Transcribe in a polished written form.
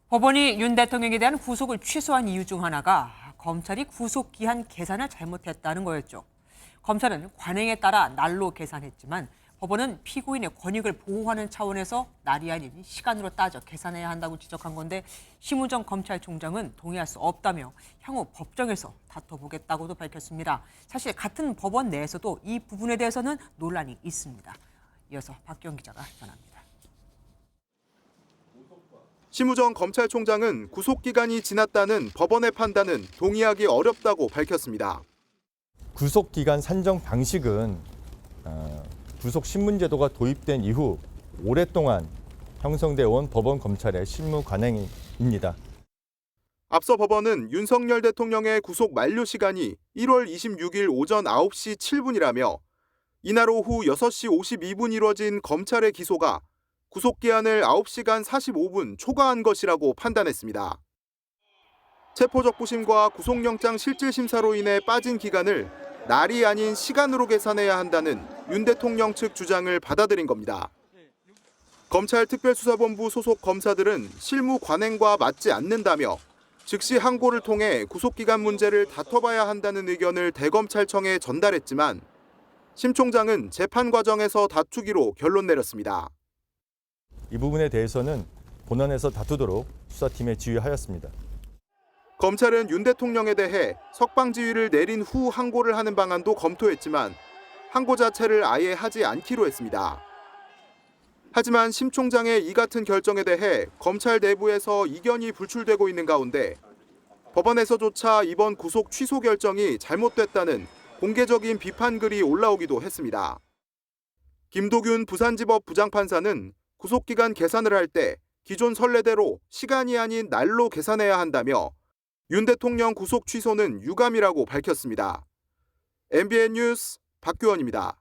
법원이 윤 대통령에 대한 구속을 취소한 이유 중 하나가 검찰이 구속기한 계산을 잘못했다는 거였죠. 검찰은 관행에 따라 날로 계산했지만 법원은 피고인의 권익을 보호하는 차원에서 날이 아닌 시간으로 따져 계산해야 한다고 지적한 건데 심우정 검찰총장은 동의할 수 없다며 향후 법정에서 다퉈보겠다고도 밝혔습니다. 사실 같은 법원 내에서도 이 부분에 대해서는 논란이 있습니다. 이어서 박기영 기자가 전합니다. 심우정 검찰총장은 구속기간이 지났다는 법원의 판단은 동의하기 어렵다고 밝혔습니다. 구속기간 산정 방식은 구속신문제도가 도입된 이후 오랫동안 형성되어 온 법원 검찰의 실무 관행입니다. 앞서 법원은 윤석열 대통령의 구속 만료 시간이 1월 26일 오전 9시 7분이라며 이날 오후 6시 52분 이뤄진 검찰의 기소가 구속기한을 9시간 45분 초과한 것이라고 판단했습니다. 체포적부심과 구속영장 실질심사로 인해 빠진 기간을 날이 아닌 시간으로 계산해야 한다는 윤 대통령 측 주장을 받아들인 겁니다. 검찰 특별수사본부 소속 검사들은 실무 관행과 맞지 않는다며 즉시 항고를 통해 구속기간 문제를 다퉈봐야 한다는 의견을 대검찰청에 전달했지만 심 총장은 재판 과정에서 다투기로 결론 내렸습니다. 이 부분에 대해서는 본원에서 다투도록 수사팀에 지휘하였습니다. 검찰은 윤 대통령에 대해 석방지휘를 내린 후 항고를 하는 방안도 검토했지만 항고 자체를 아예 하지 않기로 했습니다. 하지만 심 총장의 이 같은 결정에 대해 검찰 내부에서 이견이 불출되고 있는 가운데 법원에서조차 이번 구속 취소 결정이 잘못됐다는 공개적인 비판글이 올라오기도 했습니다. 김도균 부산지법 부장판사는 구속기간 계산을 할 때 기존 선례대로 시간이 아닌 날로 계산해야 한다며 윤 대통령 구속 취소는 유감이라고 밝혔습니다. MBN 뉴스 박규원입니다.